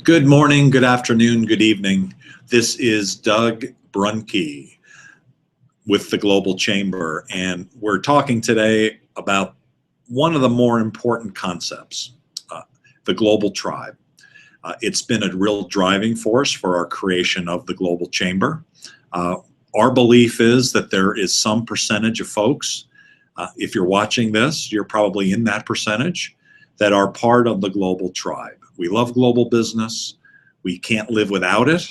Good morning, good afternoon, good evening. This is Doug Brunke with the Global Chamber, and we're talking today about one of the more important concepts, the global tribe. It's been a real driving force for our creation of the Global Chamber. Our belief is that there is some percentage of folks, if you're watching this, you're probably in that percentage, that are part of the global tribe. We love global business. We can't live without it.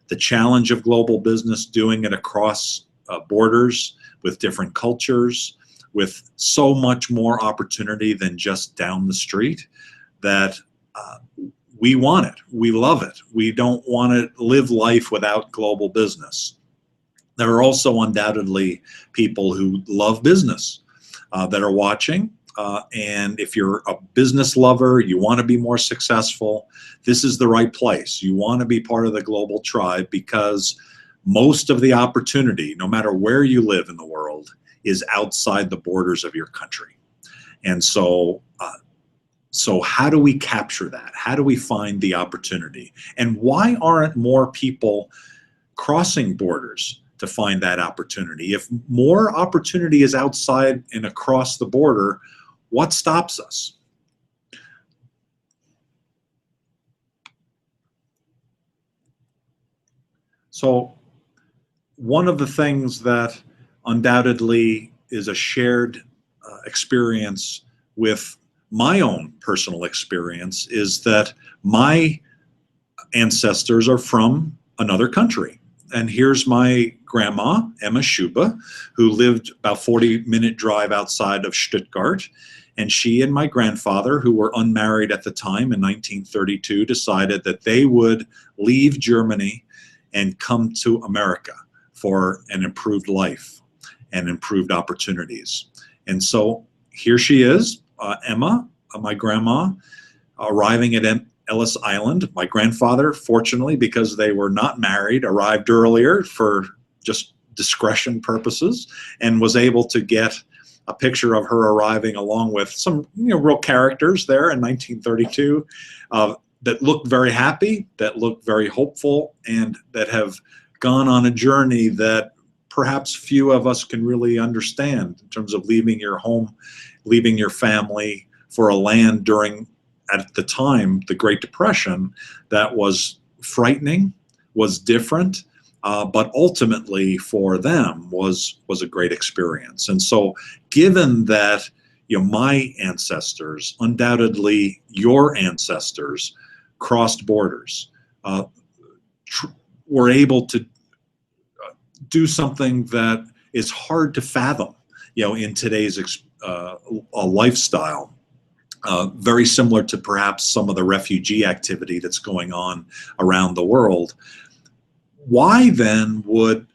The challenge of global business, doing it across borders with different cultures, with so much more opportunity than just down the street, that we want it. We love it. We don't want to live life without global business. There are also undoubtedly people who love business that are watching. And if you're a business lover, you want to be more successful, this is the right place. You want to be part of the global tribe because most of the opportunity, no matter where you live in the world, is outside the borders of your country. And so how do we capture that? How do we find the opportunity? And why aren't more people crossing borders to find that opportunity? If more opportunity is outside and across the border, what stops us? So one of the things that undoubtedly is a shared experience with my own personal experience is that my ancestors are from another country. And here's my grandma, Emma Schuba, who lived about 40-minute drive outside of Stuttgart. And she and my grandfather, who were unmarried at the time in 1932, decided that they would leave Germany and come to America for an improved life and improved opportunities. And so here she is, Emma, my grandma, arriving at Ellis Island. My grandfather, fortunately, because they were not married, arrived earlier for just discretion purposes and was able to get a picture of her arriving along with some real characters there in 1932 that looked very happy, that looked very hopeful, and that have gone on a journey that perhaps few of us can really understand in terms of leaving your home, leaving your family for a land during, at the time, the Great Depression, that was frightening, was different, but ultimately for them was a great experience. And so given that my ancestors, undoubtedly your ancestors, crossed borders, were able to do something that is hard to fathom in today's lifestyle. Very similar to perhaps some of the refugee activity that's going on around the world. Why then would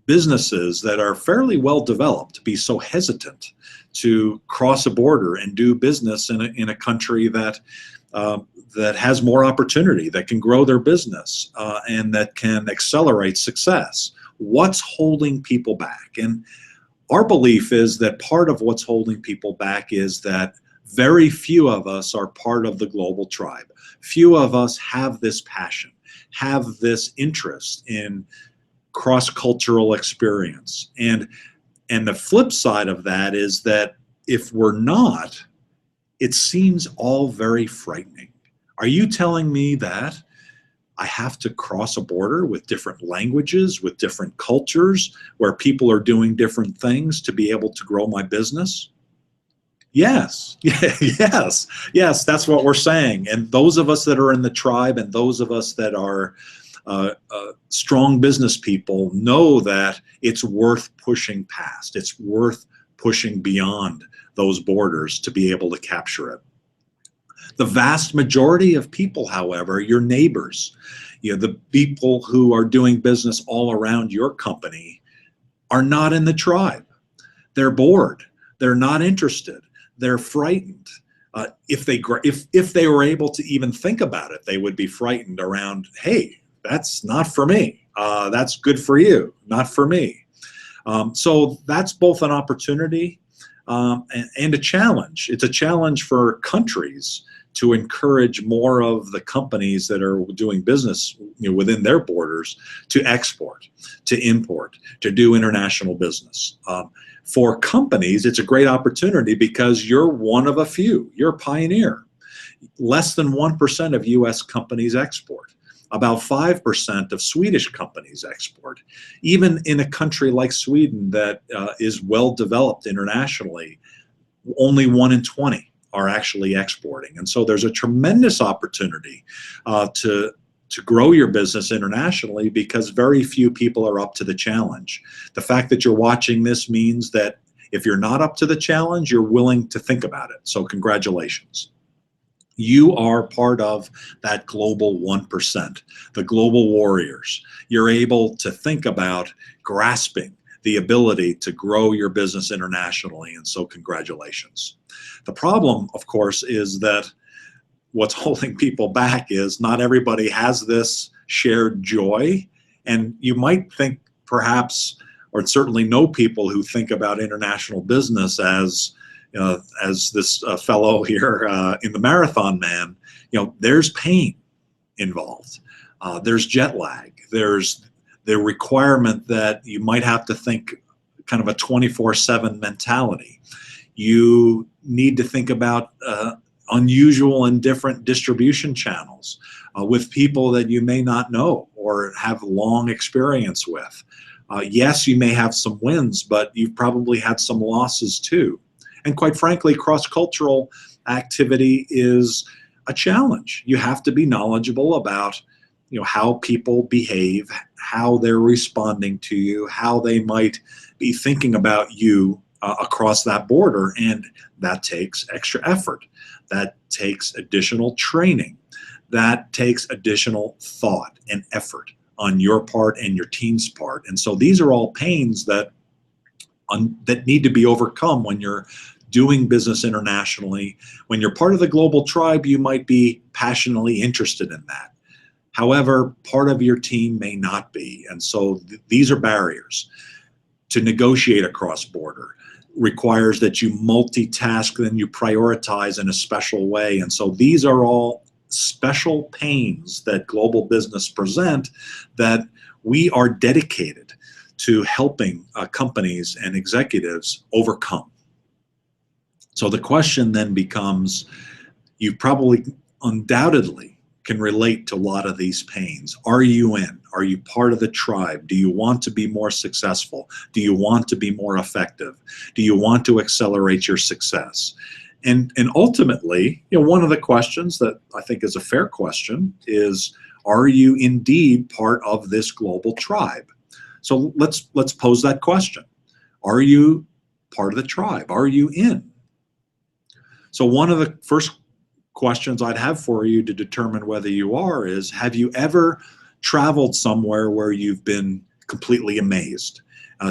businesses that are fairly well developed be so hesitant to cross a border and do business in a country that that has more opportunity, that can grow their business, and that can accelerate success? What's holding people back? And our belief is that part of what's holding people back is that very few of us are part of the global tribe. Few of us have this passion, have this interest in cross-cultural experience. And the flip side of that is that if we're not, it seems all very frightening. Are you telling me that I have to cross a border with different languages, with different cultures, where people are doing different things to be able to grow my business? Yes, yes, that's what we're saying. And those of us that are in the tribe and those of us that are strong business people know that it's worth pushing past. It's worth pushing beyond those borders to be able to capture it. The vast majority of people, however, your neighbors, the people who are doing business all around your company, are not in the tribe. They're bored. They're not interested. They're frightened. If they were able to even think about it, they would be frightened around, hey, that's not for me. That's good for you, not for me. So that's both an opportunity and a challenge. It's a challenge for countries to encourage more of the companies that are doing business, within their borders, to export, to import, to do international business. For companies, it's a great opportunity because you're one of a few. You're a pioneer. Less than 1% of U.S. companies export. About 5% of Swedish companies export. Even in a country like Sweden that is well developed internationally, only 1 in 20 are actually exporting. And so there's a tremendous opportunity to grow your business internationally because very few people are up to the challenge. The fact that you're watching this means that if you're not up to the challenge, you're willing to think about it. So congratulations. You are part of that global 1%, the global warriors. You're able to think about grasping the ability to grow your business internationally, and so congratulations. The problem, of course, is that what's holding people back is not everybody has this shared joy, and you might think perhaps, or certainly know people who think about international business as this fellow here in the Marathon Man. There's pain involved. There's jet lag. There's the requirement that you might have to think kind of a 24/7 mentality. You need to think about unusual and different distribution channels with people that you may not know or have long experience with. Yes, you may have some wins, but you've probably had some losses too. And quite frankly, cross-cultural activity is a challenge. You have to be knowledgeable about how people behave, how they're responding to you, how they might be thinking about you across that border, and that takes extra effort. That takes additional training. That takes additional thought and effort on your part and your team's part. And so these are all pains that need to be overcome when you're doing business internationally. When you're part of the global tribe, you might be passionately interested in that. However, part of your team may not be. And so these are barriers. To negotiate across border requires that you multitask, then you prioritize in a special way. And so these are all special pains that global business present that we are dedicated to helping companies and executives overcome. So the question then becomes, you probably undoubtedly can relate to a lot of these pains. Are you in? Are you part of the tribe? Do you want to be more successful? Do you want to be more effective? Do you want to accelerate your success? And ultimately, one of the questions that I think is a fair question is, are you indeed part of this global tribe? So let's pose that question. Are you part of the tribe? Are you in? So one of the first questions I'd have for you to determine whether you are is, have you ever traveled somewhere where you've been completely amazed,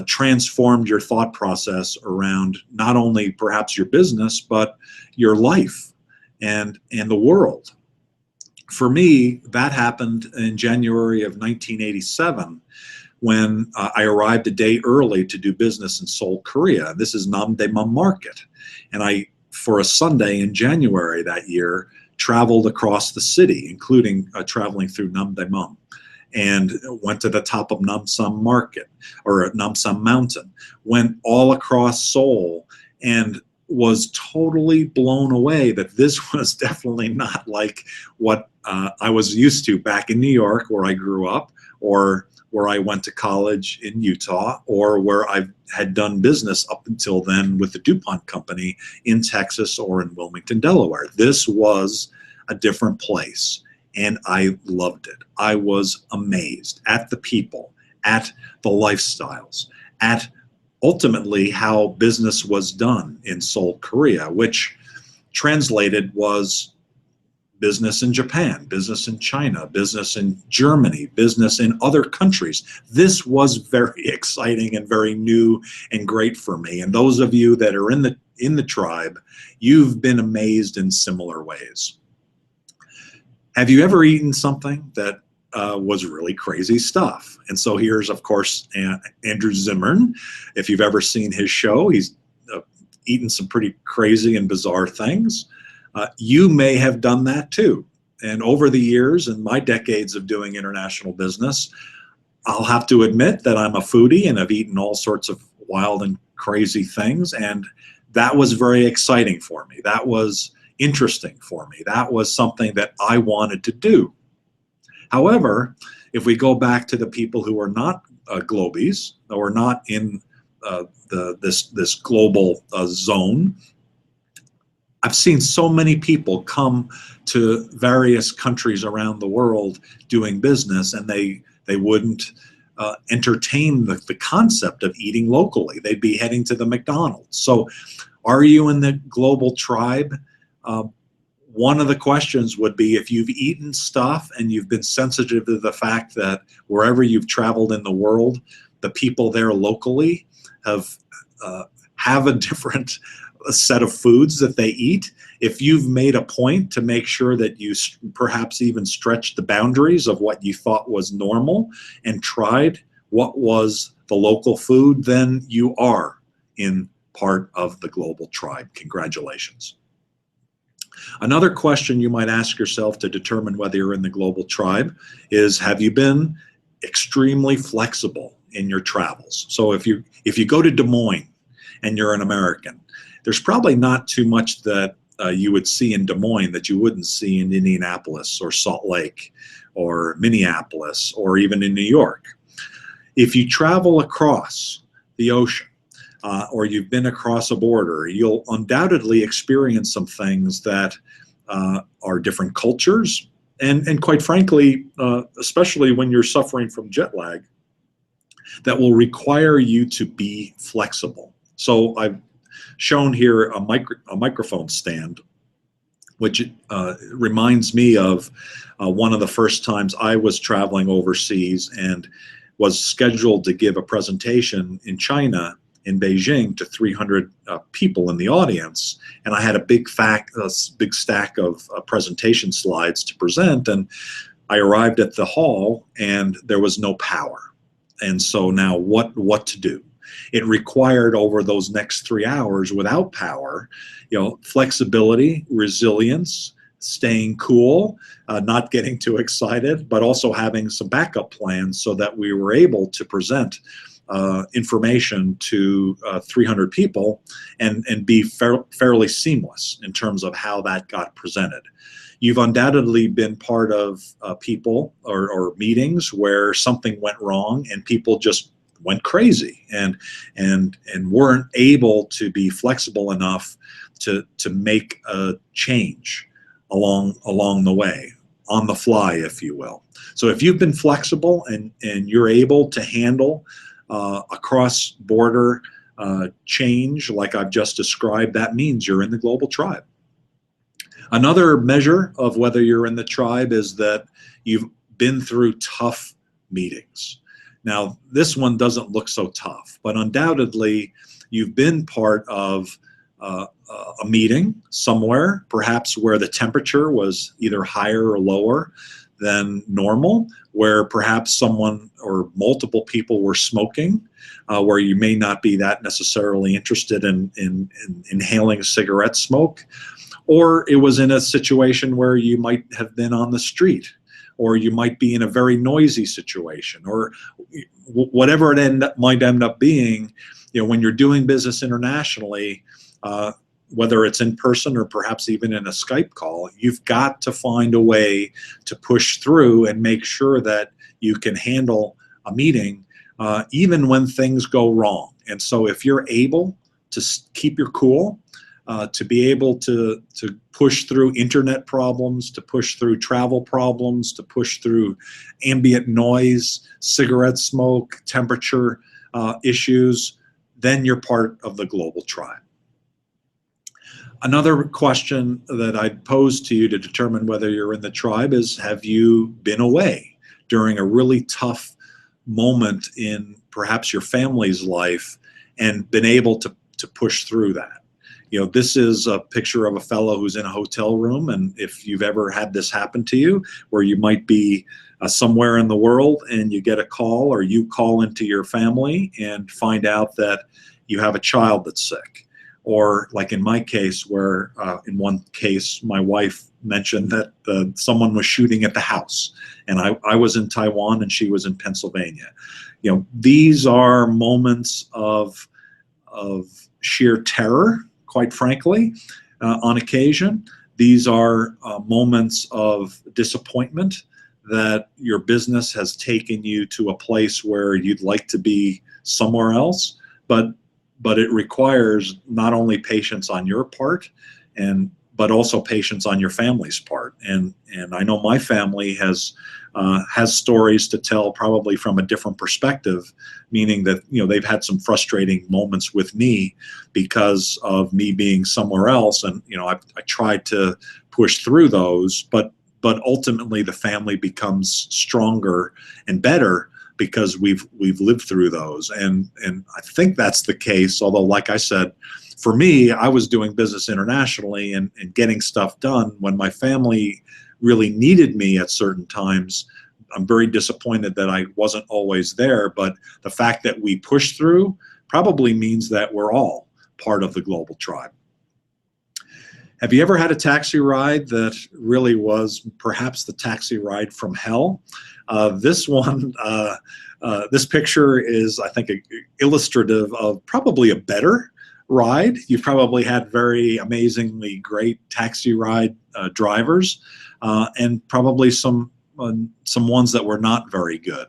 transformed your thought process around not only perhaps your business, but your life and the world? For me, that happened in January of 1987 when I arrived a day early to do business in Seoul, Korea. This is Namdaemun Market. And I, for a Sunday in January that year, traveled across the city, including traveling through Namdaemun, and went to the top of Namsan Market, or Namsan Mountain, went all across Seoul, and was totally blown away that this was definitely not like what I was used to back in New York, where I grew up, or where I went to college in Utah, or where I had done business up until then with the DuPont company in Texas or in Wilmington, Delaware. This was a different place, and I loved it. I was amazed at the people, at the lifestyles, at ultimately how business was done in Seoul, Korea, which translated was business in Japan, business in China, business in Germany, business in other countries. This was very exciting and very new and great for me. And those of you that are in the tribe, you've been amazed in similar ways. Have you ever eaten something that was really crazy stuff? And so here's, of course, Andrew Zimmern. If you've ever seen his show, he's eaten some pretty crazy and bizarre things. You may have done that too. And over the years and my decades of doing international business, I'll have to admit that I'm a foodie and I've eaten all sorts of wild and crazy things. And that was very exciting for me. That was interesting for me. That was something that I wanted to do. However, if we go back to the people who are not globies or not in this global zone, I've seen so many people come to various countries around the world doing business, and they wouldn't entertain the concept of eating locally. They'd be heading to the McDonald's. So are you in the global tribe? One of the questions would be, if you've eaten stuff and you've been sensitive to the fact that wherever you've traveled in the world, the people there locally have a different set of foods that they eat. If you've made a point to make sure that you perhaps even stretched the boundaries of what you thought was normal and tried what was the local food, then you are in part of the global tribe. Congratulations. Another question you might ask yourself to determine whether you're in the global tribe is, have you been extremely flexible in your travels? So if you go to Des Moines and you're an American, there's probably not too much that you would see in Des Moines that you wouldn't see in Indianapolis or Salt Lake or Minneapolis or even in New York. If you travel across the ocean or you've been across a border, you'll undoubtedly experience some things that are different cultures. And quite frankly, especially when you're suffering from jet lag, that will require you to be flexible. So I've shown here a microphone stand, which reminds me of one of the first times I was traveling overseas and was scheduled to give a presentation in China, in Beijing, to 300 people in the audience. And I had a big stack of presentation slides to present. And I arrived at the hall and there was no power. And so now what to do? It required, over those next 3 hours without power, flexibility, resilience, staying cool, not getting too excited, but also having some backup plans so that we were able to present information to 300 people and be fairly seamless in terms of how that got presented. You've undoubtedly been part of people or meetings where something went wrong and people just went crazy and weren't able to be flexible enough to make a change along the way, on the fly, if you will. So if you've been flexible and you're able to handle a cross-border change like I've just described, that means you're in the global tribe. Another measure of whether you're in the tribe is that you've been through tough meetings. Now, this one doesn't look so tough, but undoubtedly you've been part of a meeting somewhere, perhaps where the temperature was either higher or lower than normal, where perhaps someone or multiple people were smoking, where you may not be that necessarily interested in inhaling cigarette smoke, or it was in a situation where you might have been on the street, or you might be in a very noisy situation, or whatever it might end up being. When you're doing business internationally, whether it's in person or perhaps even in a Skype call, you've got to find a way to push through and make sure that you can handle a meeting even when things go wrong. And so if you're able to keep your cool, to be able to push through internet problems, to push through travel problems, to push through ambient noise, cigarette smoke, temperature issues, then you're part of the global tribe. Another question that I'd pose to you to determine whether you're in the tribe is, have you been away during a really tough moment in perhaps your family's life and been able to push through that? This is a picture of a fellow who's in a hotel room, and if you've ever had this happen to you, where you might be somewhere in the world and you get a call, or you call into your family and find out that you have a child that's sick, or like in my case, where in one case my wife mentioned that someone was shooting at the house, and I was in Taiwan and she was in Pennsylvania. These are moments of sheer terror, quite frankly, on occasion. These are moments of disappointment that your business has taken you to a place where you'd like to be somewhere else, but it requires not only patience on your part, but also patience on your family's part. And I know my family has stories to tell, probably from a different perspective, meaning that they've had some frustrating moments with me because of me being somewhere else, and I tried to push through those, but ultimately the family becomes stronger and better because we've lived through those, and I think that's the case. Although, like I said, for me, I was doing business internationally and getting stuff done when my family really needed me at certain times. I'm very disappointed that I wasn't always there, but the fact that we pushed through probably means that we're all part of the global tribe. Have you ever had a taxi ride that really was perhaps the taxi ride from hell? This picture is, I think, illustrative of probably a better ride. You've probably had very amazingly great taxi ride drivers, and probably some ones that were not very good.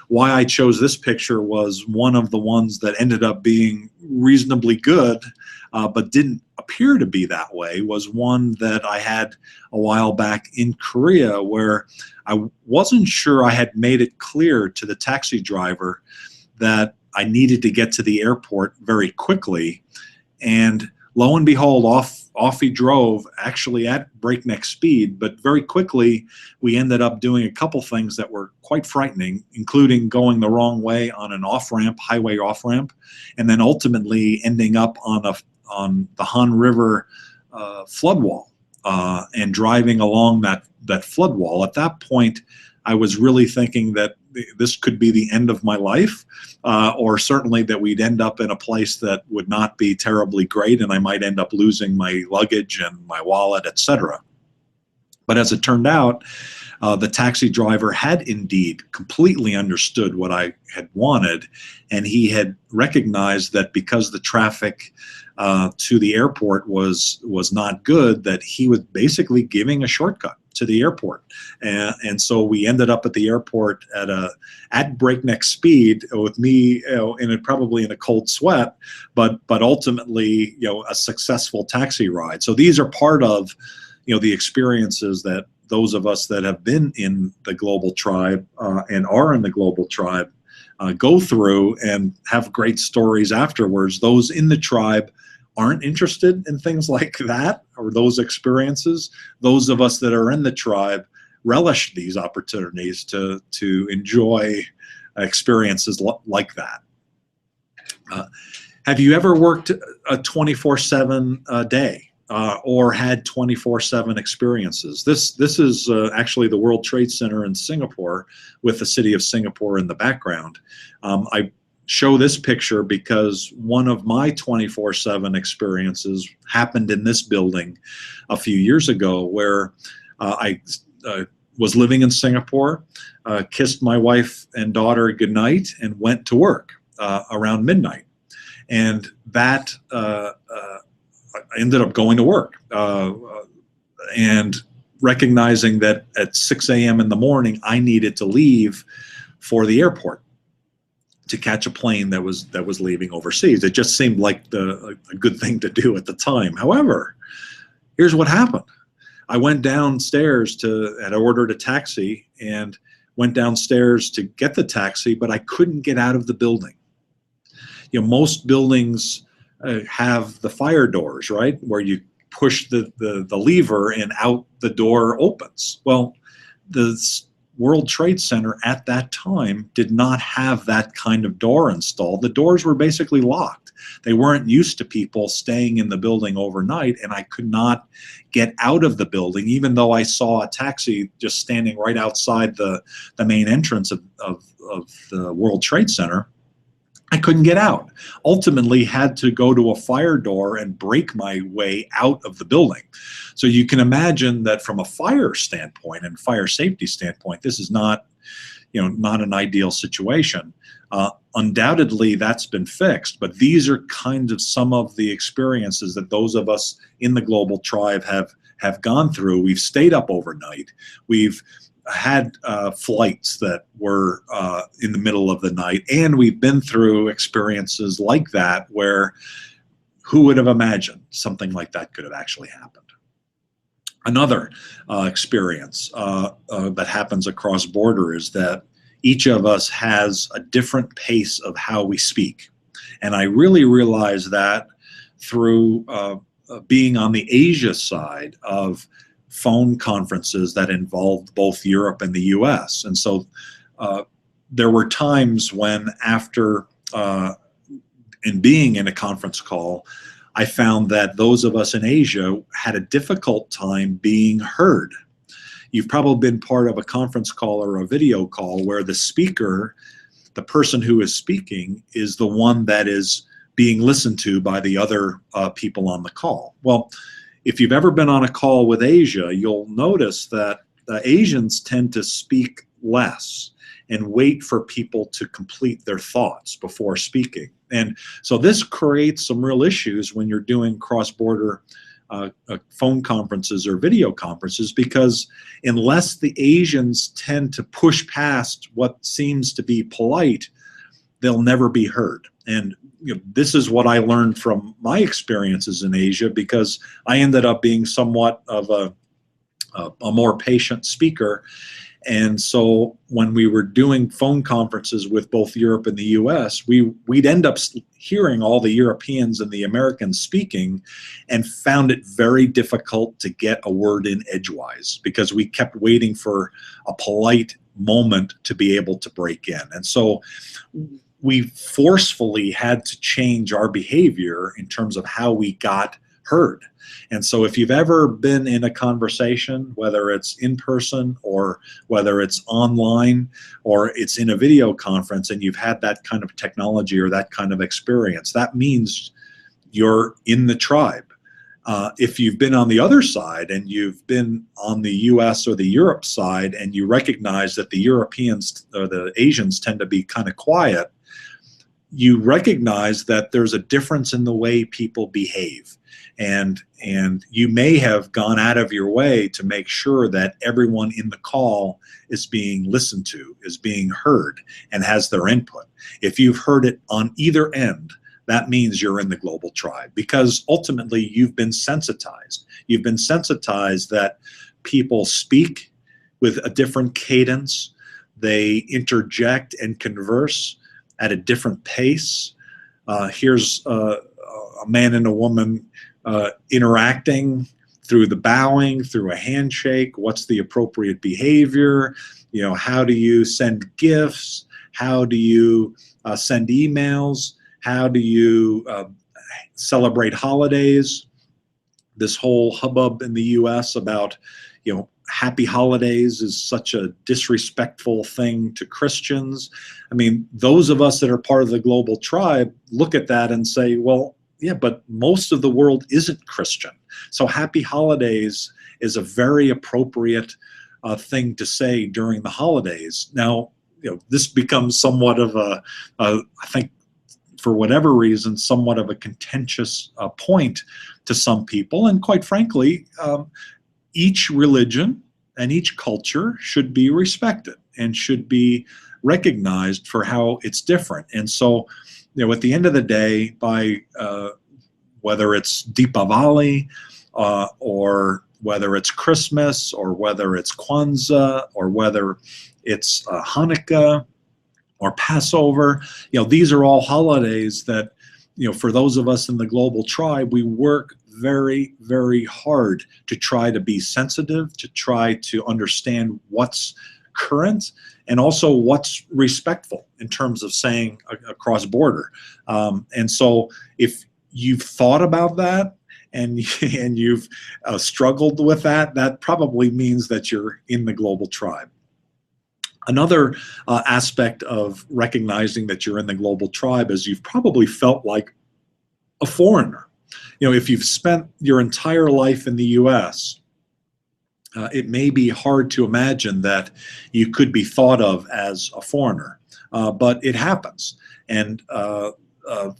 Why I chose this picture was one of the ones that ended up being reasonably good, but didn't appear to be that way, was one that I had a while back in Korea, where I wasn't sure I had made it clear to the taxi driver that I needed to get to the airport very quickly. And lo and behold, off he drove, actually at breakneck speed, but very quickly we ended up doing a couple things that were quite frightening, including going the wrong way on an off-ramp, highway off-ramp, and then ultimately ending up on the Han River flood wall, and driving along that flood wall. At that point, I was really thinking that this could be the end of my life, or certainly that we'd end up in a place that would not be terribly great, and I might end up losing my luggage and my wallet, etc. But as it turned out, the taxi driver had indeed completely understood what I had wanted, and he had recognized that because the traffic to the airport was not good, that he was basically giving a shortcut to the airport, and so we ended up at the airport at breakneck speed with me, probably in a cold sweat, but ultimately, a successful taxi ride. So these are part of, the experiences that those of us that have been in the global tribe and are in the global tribe go through, and have great stories afterwards. Those in the tribe aren't interested in things like that, or those experiences. Those of us that are in the tribe relish these opportunities to enjoy experiences like that. Have you ever worked a 24/7 day, or had 24/7 experiences? This is actually the World Trade Center in Singapore, with the city of Singapore in the background. I show this picture because one of my 24/7 experiences happened in this building a few years ago, where I was living in Singapore, kissed my wife and daughter goodnight, and went to work around midnight. And that I ended up going to work, and recognizing that at 6 a.m. in the morning I needed to leave for the airport to catch a plane that was leaving overseas. It just seemed like a good thing to do at the time. However, here's what happened. I went downstairs had ordered a taxi, and went downstairs to get the taxi, but I couldn't get out of the building. Most buildings have the fire doors, right, where you push the lever and out the door opens. Well, the World Trade Center at that time did not have that kind of door installed. The doors were basically locked. They weren't used to people staying in the building overnight, and I could not get out of the building, even though I saw a taxi just standing right outside the main entrance of the World Trade Center. I couldn't get out. Ultimately had to go to a fire door and break my way out of the building. So you can imagine that from a fire standpoint and fire safety standpoint, this is not, not an ideal situation. Undoubtedly, that's been fixed, but these are kind of some of the experiences that those of us in the global tribe have gone through. We've stayed up overnight. We've had flights that were in the middle of the night, and we've been through experiences like that where who would have imagined something like that could have actually happened. Another experience that happens across border is that each of us has a different pace of how we speak. And I really realized that through being on the Asia side of phone conferences that involved both Europe and the US. And so there were times when after in being in a conference call, I found that those of us in Asia had a difficult time being heard. You've probably been part of a conference call or a video call where the speaker, the person who is speaking, is the one that is being listened to by the other people on the call. Well, if you've ever been on a call with Asia, you'll notice that the Asians tend to speak less and wait for people to complete their thoughts before speaking. And so this creates some real issues when you're doing cross-border phone conferences or video conferences, because unless the Asians tend to push past what seems to be polite, they'll never be heard. And this is what I learned from my experiences in Asia, because I ended up being somewhat of a more patient speaker. And so when we were doing phone conferences with both Europe and the US, we'd end up hearing all the Europeans and the Americans speaking, and found it very difficult to get a word in edgewise, because we kept waiting for a polite moment to be able to break in. And so we forcefully had to change our behavior in terms of how we got heard. And so if you've ever been in a conversation, whether it's in person or whether it's online or it's in a video conference, and you've had that kind of technology or that kind of experience, that means you're in the tribe. If you've been on the other side and you've been on the US or the Europe side, and you recognize that the Europeans or the Asians tend to be kind of quiet, you recognize that there's a difference in the way people behave. And you may have gone out of your way to make sure that everyone in the call is being listened to, is being heard, and has their input. If you've heard it on either end, that means you're in the global tribe, because ultimately you've been sensitized. You've been sensitized that people speak with a different cadence. They interject and converse at a different pace. Here's a man and a woman interacting through the bowing, through a handshake. What's the appropriate behavior? How do you send gifts? How do you send emails? How do you celebrate holidays? This whole hubbub in the US about, happy holidays is such a disrespectful thing to Christians. I mean, those of us that are part of the global tribe look at that and say, well, yeah, but most of the world isn't Christian. So happy holidays is a very appropriate thing to say during the holidays. Now, this becomes somewhat of I think, for whatever reason, somewhat of a contentious point to some people. And quite frankly, each religion and each culture should be respected and should be recognized for how it's different. And so, at the end of the day, by whether it's Deepavali or whether it's Christmas or whether it's Kwanzaa or whether it's Hanukkah or Passover, these are all holidays that, for those of us in the global tribe, we work very, very hard to try to be sensitive, to try to understand what's current and also what's respectful in terms of saying across border. And so if you've thought about that and you've struggled with that, that probably means that you're in the global tribe. Another aspect of recognizing that you're in the global tribe is you've probably felt like a foreigner. If you've spent your entire life in the U.S., it may be hard to imagine that you could be thought of as a foreigner, but it happens. And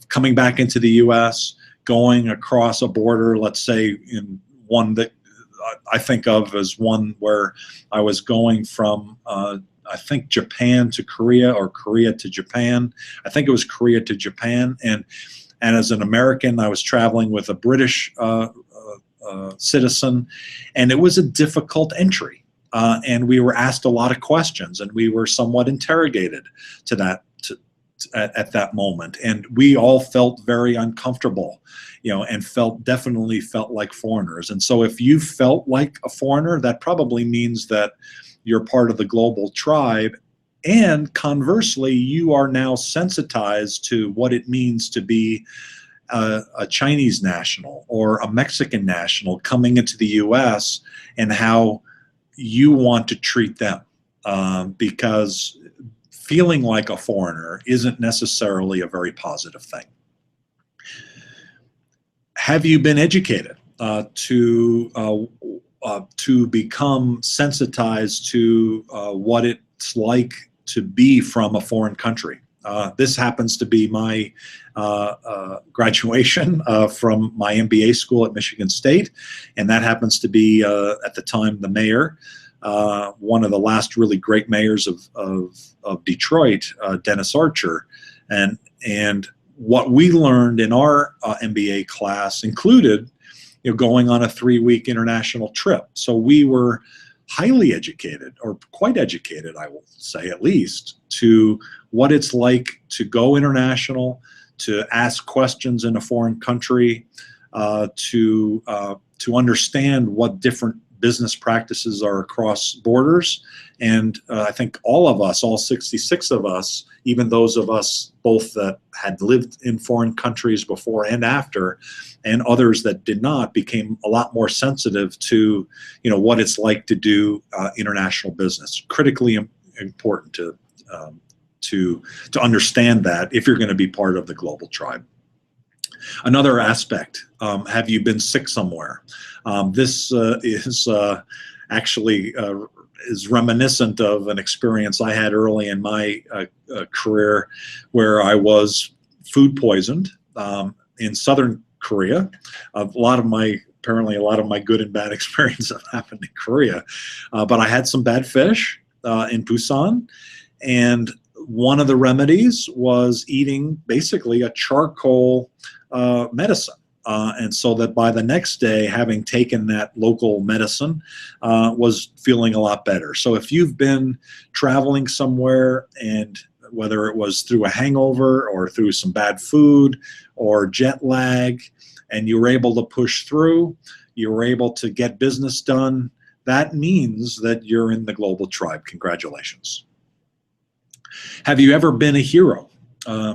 coming back into the U.S., going across a border, let's say in one that I think of as one where I was going from I think Japan to Korea, or Korea to Japan. I think it was Korea to Japan. And as an American, I was traveling with a British citizen, and it was a difficult entry. And we were asked a lot of questions, and we were somewhat interrogated at that moment. And we all felt very uncomfortable, and definitely felt like foreigners. And so if you felt like a foreigner, that probably means that you're part of the global tribe. And conversely, you are now sensitized to what it means to be a Chinese national or a Mexican national coming into the U.S. and how you want to treat them, because feeling like a foreigner isn't necessarily a very positive thing. Have you been educated to become sensitized to what it's like to be from a foreign country? This happens to be my graduation from my MBA school at Michigan State, and that happens to be at the time the mayor, one of the last really great mayors of Detroit, Dennis Archer, and what we learned in our MBA class included going on a 3-week international trip. So we were highly educated, or quite educated, I will say at least, to what it's like to go international, to ask questions in a foreign country, to understand what different business practices are across borders. And I think all of us, all 66 of us, even those of us both that had lived in foreign countries before and after, and others that did not, became a lot more sensitive to what it's like to do international business. Critically important to understand that if you're going to be part of the global tribe. Another aspect, have you been sick somewhere? This is actually is reminiscent of an experience I had early in my career, where I was food poisoned in southern Korea. Apparently a lot of my good and bad experiences have happened in Korea, but I had some bad fish in Busan, and one of the remedies was eating basically a charcoal medicine. And so that by the next day, having taken that local medicine, was feeling a lot better. So if you've been traveling somewhere, and whether it was through a hangover or through some bad food or jet lag, and you were able to push through, you were able to get business done, that means that you're in the global tribe. Congratulations. Have you ever been a hero?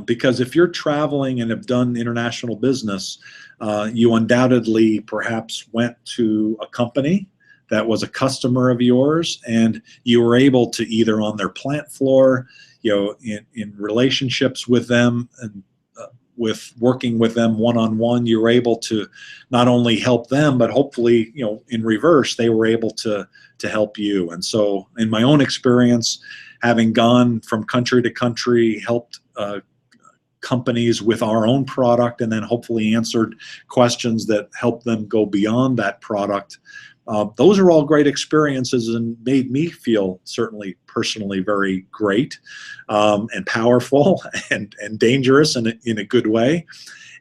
Because if you're traveling and have done international business, you undoubtedly perhaps went to a company that was a customer of yours, and you were able to, either on their plant floor, in relationships with them, and with working with them one-on-one, you were able to not only help them, but hopefully, in reverse, they were able to help you. And so in my own experience, having gone from country to country, helped companies with our own product, and then hopefully answered questions that helped them go beyond that product. Those are all great experiences, and made me feel certainly personally very great, and powerful and dangerous in a good way.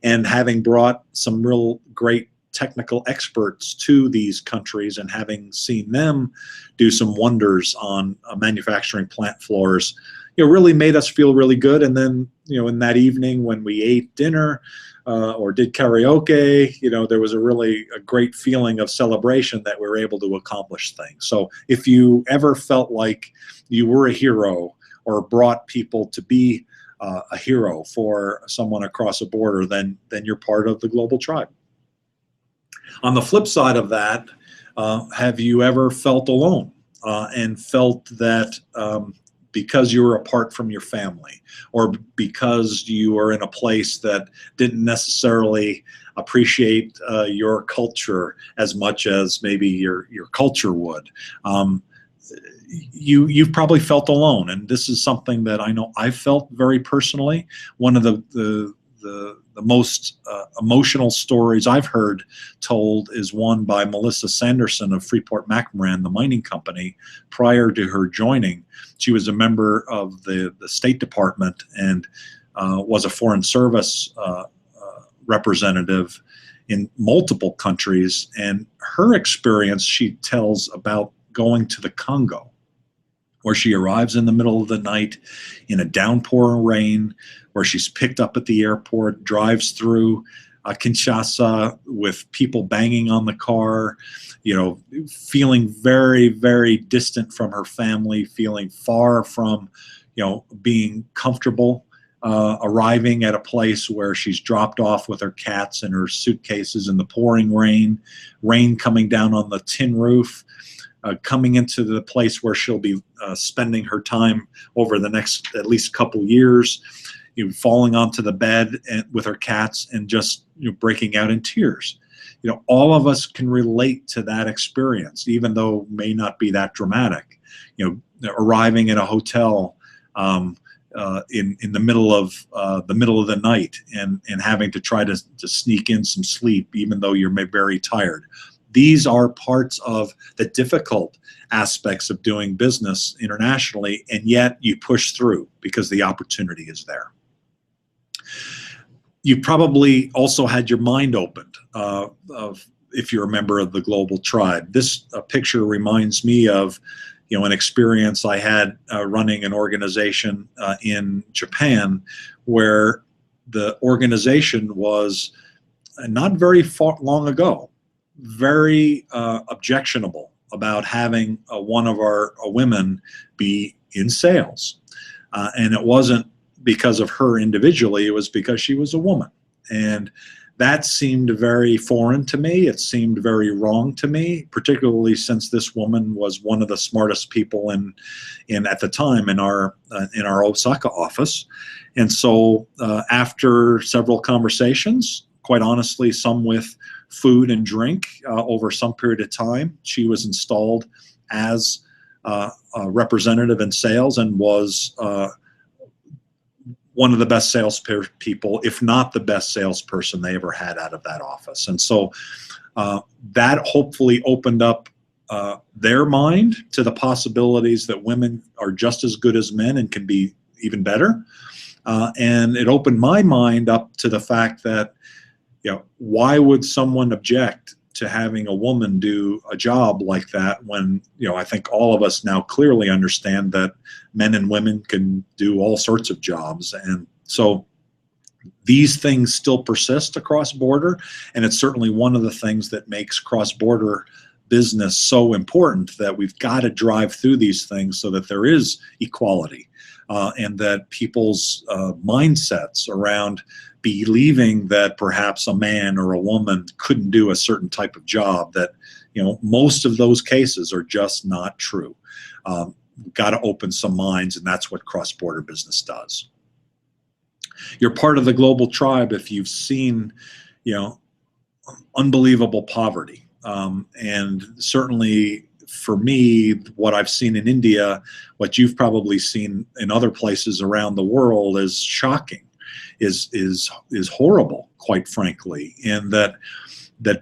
And having brought some real great technical experts to these countries, and having seen them do some wonders on manufacturing plant floors, really made us feel really good. And then, in that evening when we ate dinner or did karaoke, there was a great feeling of celebration that we were able to accomplish things. So if you ever felt like you were a hero, or brought people to be a hero for someone across a border, then you're part of the global tribe. On the flip side of that, have you ever felt alone and felt that because you were apart from your family, or because you were in a place that didn't necessarily appreciate your culture as much as maybe your culture would. You've probably felt alone, and this is something that I know I felt very personally. One of the most emotional stories I've heard told is one by Melissa Sanderson of Freeport-McMoRan, the mining company. Prior to her joining, she was a member of the State Department and was a Foreign Service representative in multiple countries. And her experience, she tells about going to the Congo, where she arrives in the middle of the night in a downpouring rain, where she's picked up at the airport, drives through Kinshasa with people banging on the car, feeling very, very distant from her family, feeling far from, being comfortable, arriving at a place where she's dropped off with her cats and her suitcases in the pouring rain coming down on the tin roof, coming into the place where she'll be spending her time over the next at least couple years, falling onto the bed with her cats and just breaking out in tears. All of us can relate to that experience, even though it may not be that dramatic. Arriving in a hotel in the middle of the night and having to try to sneak in some sleep, even though you're very tired. These are parts of the difficult aspects of doing business internationally, and yet you push through because the opportunity is there. You probably also had your mind opened if you're a member of the global tribe. This picture reminds me of an experience I had running an organization in Japan, where the organization was not very long ago very objectionable about having one of our women be in sales. And it wasn't because of her individually, it was because she was a woman. And that seemed very foreign to me. It seemed very wrong to me, particularly since this woman was one of the smartest people in at the time in our Osaka office. And so after several conversations, quite honestly, some with food and drink over some period of time, she was installed as a representative in sales and was one of the best salespeople, if not the best salesperson they ever had out of that office. And so that hopefully opened up their mind to the possibilities that women are just as good as men and can be even better. And it opened my mind up to the fact that, why would someone object to having a woman do a job like that when, I think all of us now clearly understand that men and women can do all sorts of jobs. And so these things still persist across border, and it's certainly one of the things that makes cross-border business so important, that we've got to drive through these things so that there is equality and that people's mindsets around believing that perhaps a man or a woman couldn't do a certain type of job, that most of those cases are just not true. We've got to open some minds, and that's what cross-border business does. You're part of the global tribe if you've seen unbelievable poverty, and certainly for me, what I've seen in India, what you've probably seen in other places around the world, is shocking. Is horrible, quite frankly, in that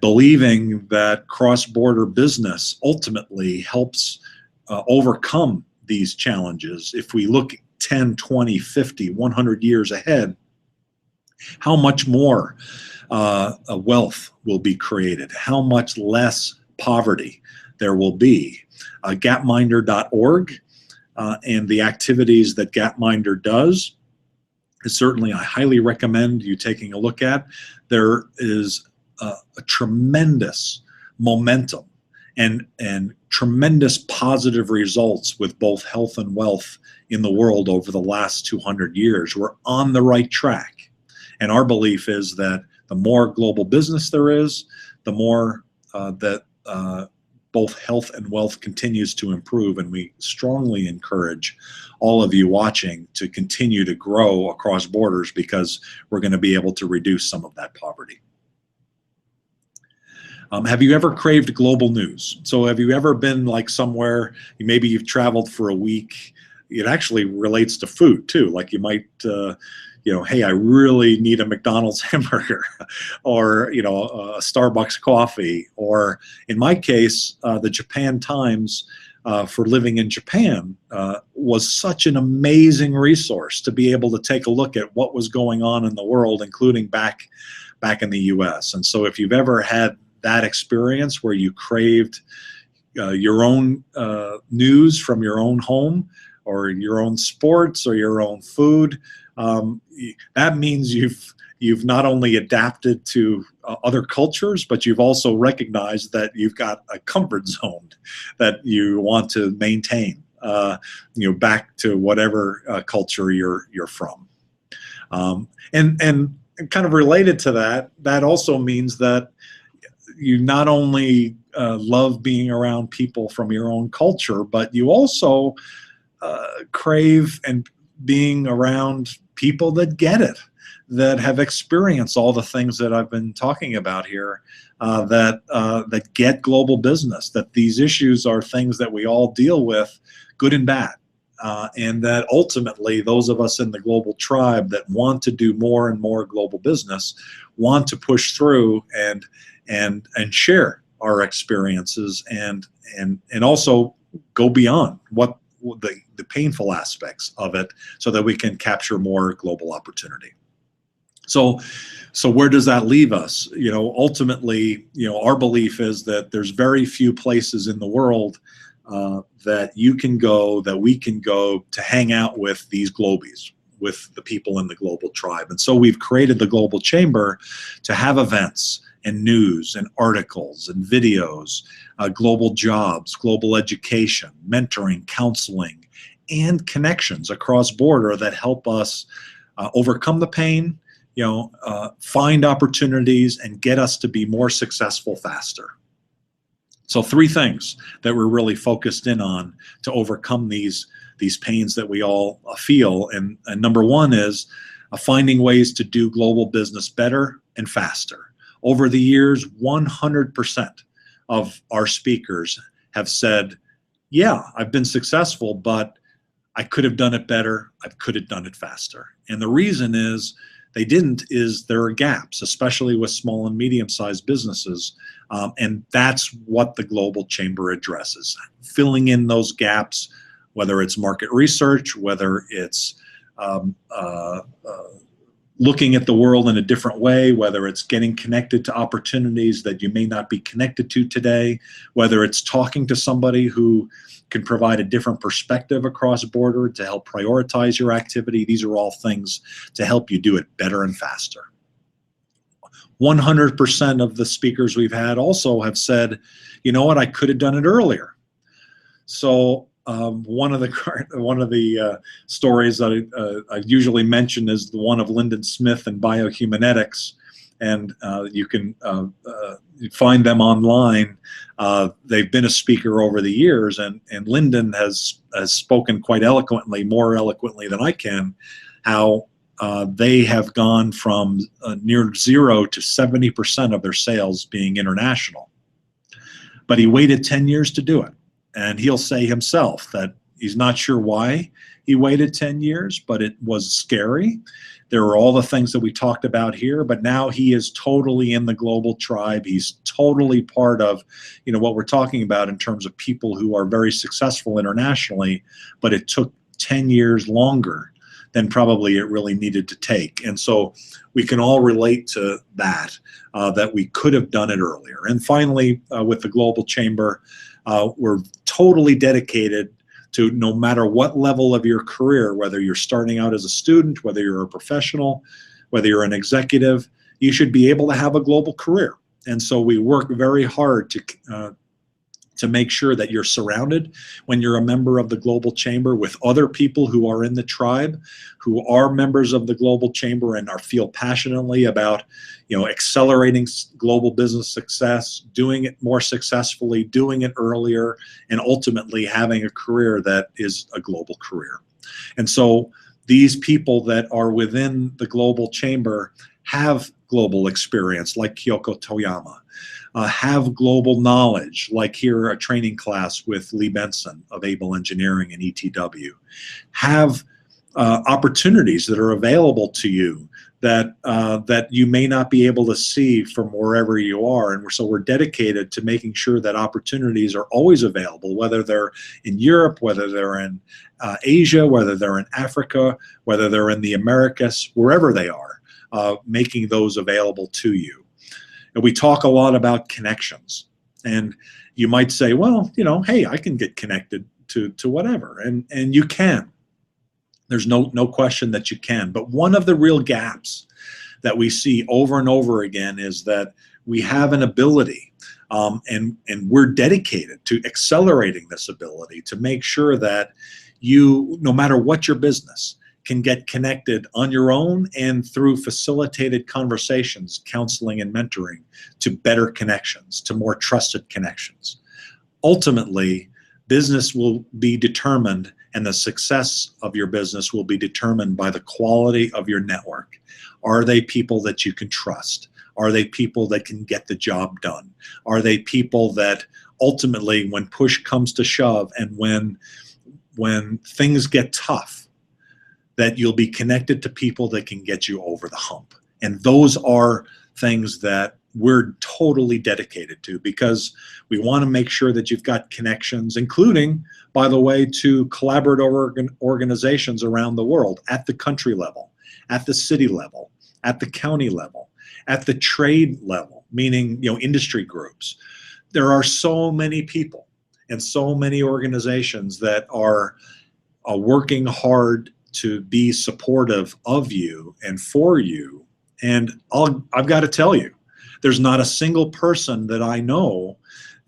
believing that cross-border business ultimately helps overcome these challenges. If we look 10, 20, 50, 100 years ahead, how much more wealth will be created, how much less poverty there will be. Gapminder.org and the activities that Gapminder does, certainly I highly recommend you taking a look at. There is a tremendous momentum and tremendous positive results with both health and wealth in the world over the last 200 years. We're on the right track. And our belief is that the more global business there is, the more that both health and wealth continues to improve, and we strongly encourage all of you watching to continue to grow across borders, because we're going to be able to reduce some of that poverty. Have you ever craved global news? So have you ever been like somewhere, maybe you've traveled for a week? It actually relates to food too. Like you might, hey, I really need a McDonald's hamburger, or, a Starbucks coffee, or in my case, the Japan Times for living in Japan was such an amazing resource to be able to take a look at what was going on in the world, including back in the US. And so if you've ever had that experience where you craved your own news from your own home, or your own sports, or your own food, that means you've not only adapted to other cultures, but you've also recognized that you've got a comfort zone that you want to maintain, back to whatever culture you're from. And kind of related to that, that also means that you not only love being around people from your own culture, but you also crave and being around people that get it, that have experienced all the things that I've been talking about here, that get global business, that these issues are things that we all deal with, good and bad. And that ultimately those of us in the global tribe that want to do more and more global business want to push through and share our experiences, and also go beyond what the painful aspects of it, so that we can capture more global opportunity. So where does that leave us? Ultimately, our belief is that there's very few places in the world that you can go, that we can go to hang out with these globies, with the people in the global tribe. And so we've created the Global Chamber to have events and news and articles and videos, global jobs, global education, mentoring, counseling, and connections across border that help us overcome the pain, find opportunities, and get us to be more successful faster. So 3 things that we're really focused in on to overcome these pains that we all feel. And number 1 is finding ways to do global business better and faster. Over the years, 100% of our speakers have said, yeah, I've been successful, but I could have done it better. I could have done it faster. And the reason is they didn't, is there are gaps, especially with small and medium-sized businesses. And that's what the Global Chamber addresses, filling in those gaps, whether it's market research, whether it's looking at the world in a different way, whether it's getting connected to opportunities that you may not be connected to today, whether it's talking to somebody who can provide a different perspective across border to help prioritize your activity. These are all things to help you do it better and faster. 100% of the speakers we've had also have said, you know what, I could have done it earlier. So one of the stories that I usually mention is the one of Lyndon Smith and biohumanics, and you can find them online. They've been a speaker over the years, and Lyndon has spoken quite eloquently, more eloquently than I can, how they have gone from near 0 to 70% of their sales being international. But he waited 10 years to do it. And he'll say himself that he's not sure why he waited 10 years, but it was scary. There were all the things that we talked about here, but now he is totally in the global tribe. He's totally part of, what we're talking about in terms of people who are very successful internationally, but it took 10 years longer than probably it really needed to take. And so we can all relate to that, that we could have done it earlier. And finally, with the Global Chamber, we're totally dedicated to, no matter what level of your career, whether you're starting out as a student, whether you're a professional, whether you're an executive, you should be able to have a global career. And so we work very hard to to make sure that you're surrounded when you're a member of the Global Chamber with other people who are in the tribe, who are members of the Global Chamber and feel passionately about, accelerating global business success, doing it more successfully, doing it earlier, and ultimately having a career that is a global career. And so these people that are within the Global Chamber have global experience, like Kyoko Toyama, have global knowledge, like here a training class with Lee Benson of Able Engineering and ETW, have opportunities that are available to you that you may not be able to see from wherever you are. And so we're dedicated to making sure that opportunities are always available, whether they're in Europe, whether they're in Asia, whether they're in Africa, whether they're in the Americas, wherever they are, making those available to you. And we talk a lot about connections. And you might say, well, hey, I can get connected to whatever. And you can. There's no question that you can. But one of the real gaps that we see over and over again is that we have an ability, and we're dedicated to accelerating this ability to make sure that you, no matter what your business, can get connected on your own and through facilitated conversations, counseling, and mentoring to better connections, to more trusted connections. Ultimately, business will be determined, and the success of your business will be determined by the quality of your network. Are they people that you can trust? Are they people that can get the job done? Are they people that ultimately, when push comes to shove and when things get tough, that you'll be connected to people that can get you over the hump? And those are things that we're totally dedicated to, because we want to make sure that you've got connections, including, by the way, to collaborative organizations around the world at the country level, at the city level, at the county level, at the trade level, meaning industry groups. There are so many people and so many organizations that are working hard to be supportive of you and for you. And I've got to tell you, there's not a single person that I know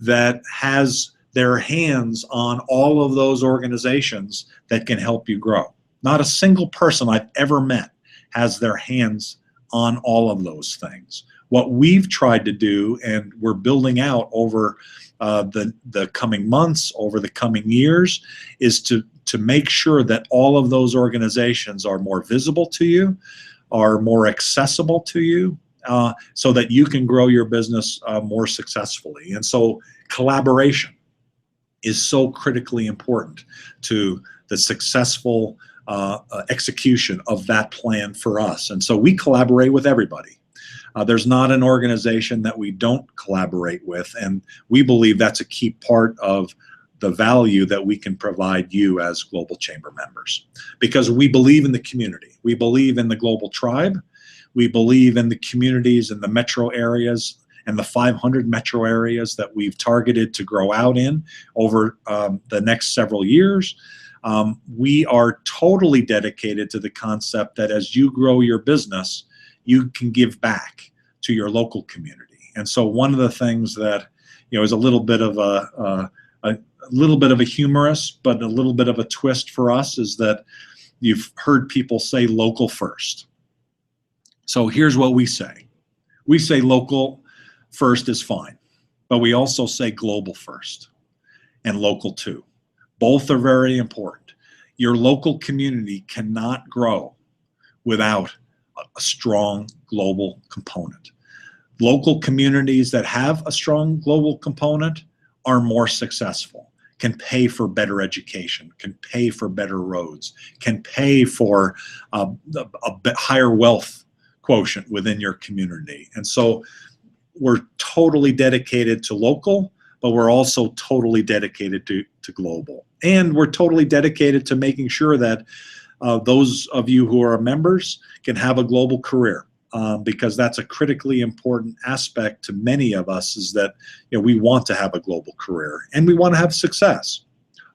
that has their hands on all of those organizations that can help you grow. Not a single person I've ever met has their hands on all of those things. What we've tried to do, and we're building out over the coming months, over the coming years, is to make sure that all of those organizations are more visible to you, are more accessible to you, so that you can grow your business more successfully. And so collaboration is so critically important to the successful execution of that plan for us. And so we collaborate with everybody. There's not an organization that we don't collaborate with, and we believe that's a key part of the value that we can provide you as Global Chamber members, because we believe in the community. We believe in the global tribe. We believe in the communities in the metro areas and the 500 metro areas that we've targeted to grow out in over the next several years. We are totally dedicated to the concept that as you grow your business, you can give back to your local community. And so one of the things that is a little bit of a humorous, but a little bit of a twist for us, is that you've heard people say local first. So here's what we say. We say local first is fine, but we also say global first and local too. Both are very important. Your local community cannot grow without a strong global component. Local communities that have a strong global component are more successful, can pay for better education, can pay for better roads, can pay for a bit higher wealth quotient within your community. And so we're totally dedicated to local, but we're also totally dedicated to global. And we're totally dedicated to making sure that those of you who are members can have a global career, because that's a critically important aspect to many of us, is that we want to have a global career and we want to have success.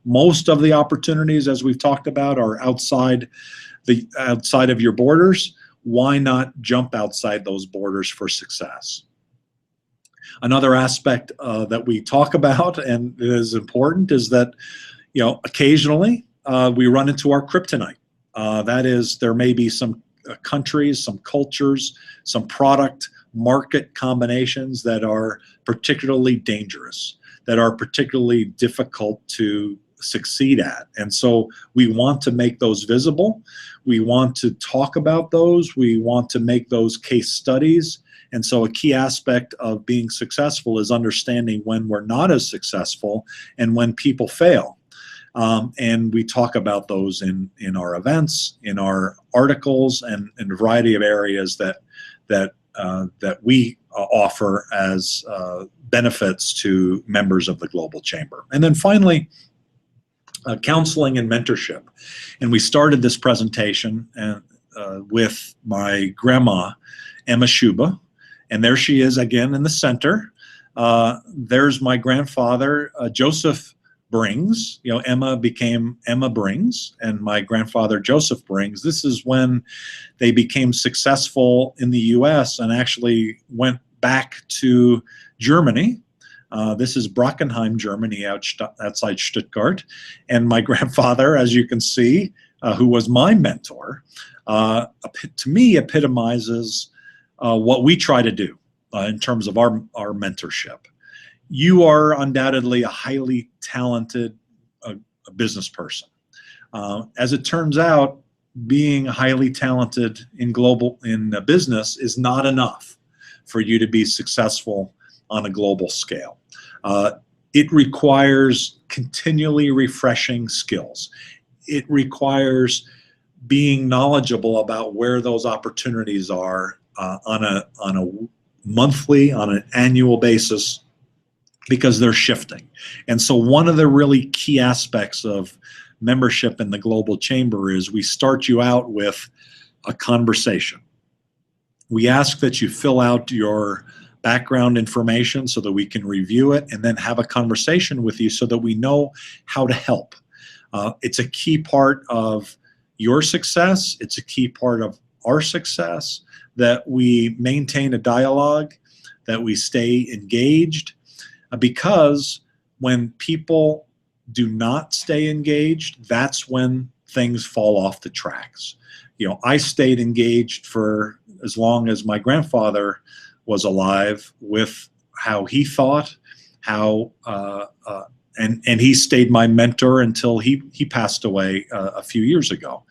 Most of the opportunities, as we've talked about, are outside of your borders. Why not jump outside those borders for success? Another aspect that we talk about and is important is that, occasionally we run into our kryptonite. That is, there may be some countries, some cultures, some product market combinations that are particularly dangerous, that are particularly difficult to succeed at. And so we want to make those visible. We want to talk about those. We want to make those case studies. And so a key aspect of being successful is understanding when we're not as successful and when people fail. And we talk about those in our events, in our articles, and in a variety of areas that we offer as benefits to members of the Global Chamber. And then finally, counseling and mentorship. And we started this presentation with my grandma, Emma Shuba, and there she is again in the center. There's my grandfather, Joseph Brings. Emma became Emma Brings, and my grandfather, Joseph Brings. This is when they became successful in the U.S. and actually went back to Germany. This is Brockenheim, Germany, outside Stuttgart. And my grandfather, as you can see, who was my mentor, to me epitomizes what we try to do in terms of our mentorship. You are undoubtedly a highly talented business person. As it turns out, being highly talented in business is not enough for you to be successful on a global scale. It requires continually refreshing skills. It requires being knowledgeable about where those opportunities are on a monthly, on an annual basis, because they're shifting. And so one of the really key aspects of membership in the Global Chamber is we start you out with a conversation. We ask that you fill out your background information so that we can review it and then have a conversation with you so that we know how to help. It's a key part of your success. It's a key part of our success that we maintain a dialogue, that we stay engaged, because when people do not stay engaged, that's when things fall off the tracks. I stayed engaged for as long as my grandfather was alive with how he thought, and he stayed my mentor until he passed away a few years ago.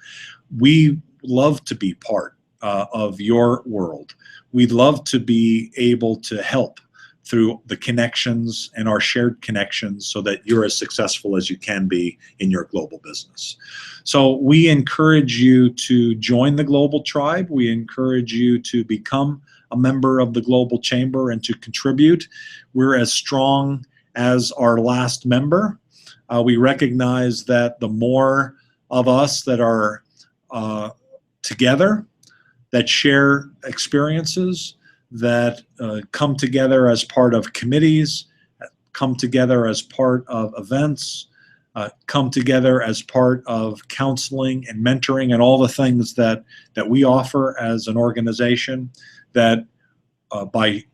We love to be part of your world. We'd love to be able to help through the connections and our shared connections so that you're as successful as you can be in your global business. So we encourage you to join the Global Tribe. We encourage you to become a member of the Global Chamber and to contribute. We're as strong as our last member. We recognize that the more of us that are together, that share experiences, that come together as part of committees, come together as part of events, come together as part of counseling and mentoring and all the things that we offer as an organization, that by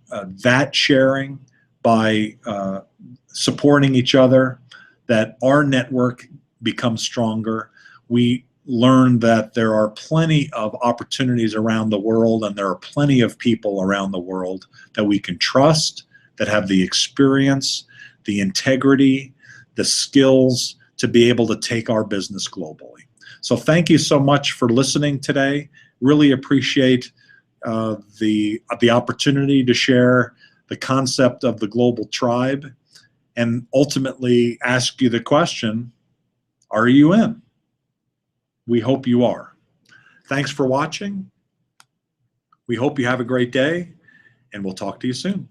that sharing, by supporting each other, that our network becomes stronger. We learn that there are plenty of opportunities around the world, and there are plenty of people around the world that we can trust, that have the experience, the integrity, the skills to be able to take our business globally. So thank you so much for listening today. Really appreciate the opportunity to share the concept of the Global Tribe and ultimately ask you the question, are you in? We hope you are. Thanks for watching. We hope you have a great day, and we'll talk to you soon.